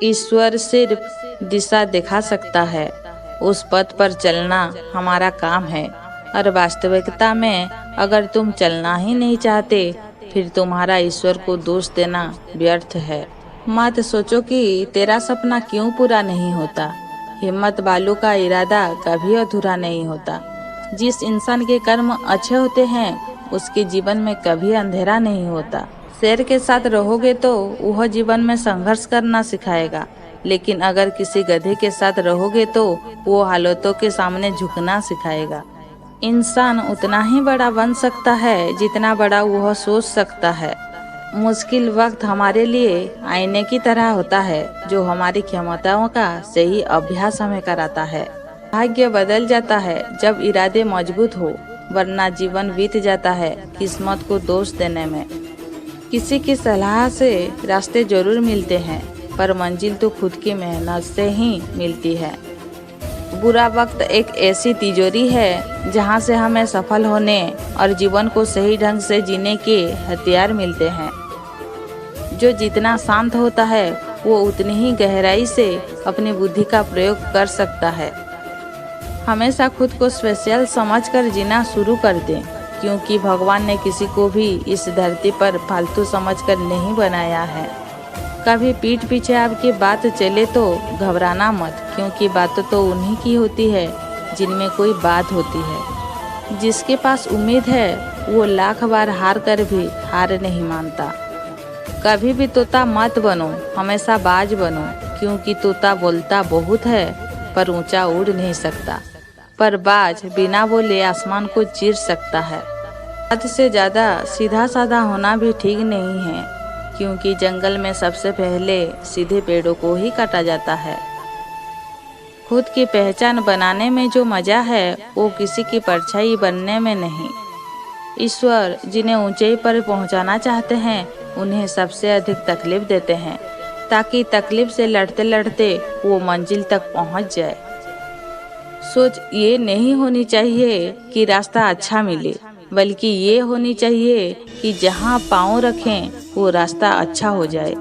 ईश्वर सिर्फ दिशा दिखा सकता है, उस पथ पर चलना हमारा काम है। और वास्तविकता में अगर तुम चलना ही नहीं चाहते, फिर तुम्हारा ईश्वर को दोष देना व्यर्थ है। मत सोचो कि तेरा सपना क्यों पूरा नहीं होता। हिम्मत वालों का इरादा कभी अधूरा नहीं होता। जिस इंसान के कर्म अच्छे होते हैं, उसके जीवन में कभी अंधेरा नहीं होता। शेर के साथ रहोगे तो वह जीवन में संघर्ष करना सिखाएगा, लेकिन अगर किसी गधे के साथ रहोगे तो वो हालातों के सामने झुकना सिखाएगा। इंसान उतना ही बड़ा बन सकता है जितना बड़ा वह सोच सकता है। मुश्किल वक्त हमारे लिए आईने की तरह होता है, जो हमारी क्षमताओं का सही अभ्यास हमें कराता है। भाग्य बदल जाता है जब इरादे मजबूत हो, वरना जीवन बीत जाता है किस्मत को दोष देने में। किसी की सलाह से रास्ते जरूर मिलते हैं, पर मंजिल तो खुद की मेहनत से ही मिलती है। बुरा वक्त एक ऐसी तिजोरी है जहां से हमें सफल होने और जीवन को सही ढंग से जीने के हथियार मिलते हैं। जो जितना शांत होता है, वो उतनी ही गहराई से अपनी बुद्धि का प्रयोग कर सकता है। हमेशा खुद को स्पेशल समझकर जीना शुरू कर दें, क्योंकि भगवान ने किसी को भी इस धरती पर फालतू समझकर नहीं बनाया है। कभी पीठ पीछे आपकी बात चले तो घबराना मत, क्योंकि बातें तो उन्हीं की होती है जिनमें कोई बात होती है। जिसके पास उम्मीद है वो लाख बार हार कर भी हार नहीं मानता। कभी भी तोता मत बनो, हमेशा बाज बनो, क्योंकि तोता बोलता बहुत है पर ऊंचा उड़ नहीं सकता, पर बाज बिना बोले आसमान को चीर सकता है। हद से ज्यादा सीधा साधा होना भी ठीक नहीं है, क्योंकि जंगल में सबसे पहले सीधे पेड़ों को ही काटा जाता है। खुद की पहचान बनाने में जो मजा है, वो किसी की परछाई बनने में नहीं। ईश्वर जिन्हें ऊंचाई पर पहुंचाना चाहते हैं, उन्हें सबसे अधिक तकलीफ देते हैं, ताकि तकलीफ से लड़ते लड़ते वो मंजिल तक पहुंच जाए। सोच ये नहीं होनी चाहिए कि रास्ता अच्छा मिले, बल्कि ये होनी चाहिए कि जहाँ पाँव रखें वो रास्ता अच्छा हो जाए।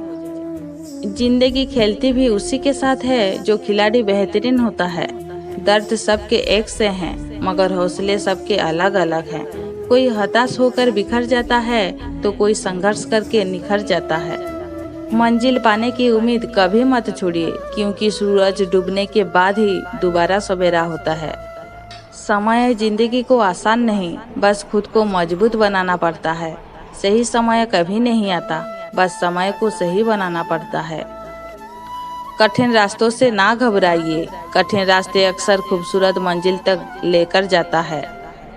जिंदगी खेलती भी उसी के साथ है जो खिलाड़ी बेहतरीन होता है। दर्द सबके एक से हैं, मगर हौसले सबके अलग अलग हैं। कोई हताश होकर बिखर जाता है तो कोई संघर्ष करके निखर जाता है। मंजिल पाने की उम्मीद कभी मत छोड़िए, क्योंकि सूरज डूबने के बाद ही दोबारा सवेरा होता है। समय जिंदगी को आसान नहीं, बस खुद को मजबूत बनाना पड़ता है। सही समय कभी नहीं आता, बस समय को सही बनाना पड़ता है। कठिन रास्तों से ना घबराइए, कठिन रास्ते अक्सर खूबसूरत मंजिल तक लेकर जाता है।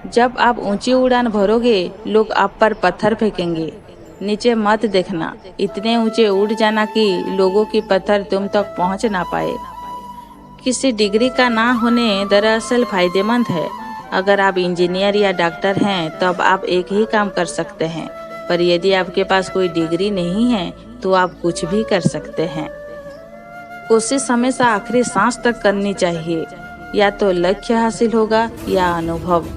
जब आप ऊंची उड़ान भरोगे, लोग आप पर पत्थर फेंकेंगे। नीचे मत देखना, इतने ऊंचे उड़ जाना कि लोगों की पत्थर तुम तक पहुंच ना पाए। किसी डिग्री का ना होने दरअसल फायदेमंद है। अगर आप इंजीनियर या डॉक्टर हैं, तब आप एक ही काम कर सकते हैं, पर यदि आपके पास कोई डिग्री नहीं है तो आप कुछ भी कर सकते हैं। कोशिश हमेशा आखिरी सांस तक करनी चाहिए, या तो लक्ष्य हासिल होगा या अनुभव।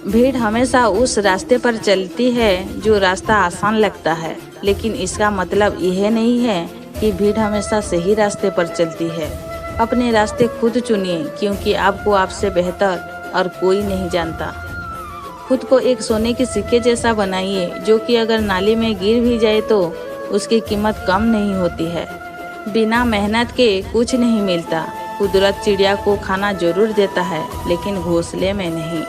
भीड़ हमेशा उस रास्ते पर चलती है जो रास्ता आसान लगता है, लेकिन इसका मतलब यह नहीं है कि भीड़ हमेशा सही रास्ते पर चलती है। अपने रास्ते खुद चुनिए, क्योंकि आपको आपसे बेहतर और कोई नहीं जानता। खुद को एक सोने के सिक्के जैसा बनाइए, जो कि अगर नाली में गिर भी जाए तो उसकी कीमत कम नहीं होती है। बिना मेहनत के कुछ नहीं मिलता। कुदरत चिड़िया को खाना जरूर देता है, लेकिन घोंसले में नहीं।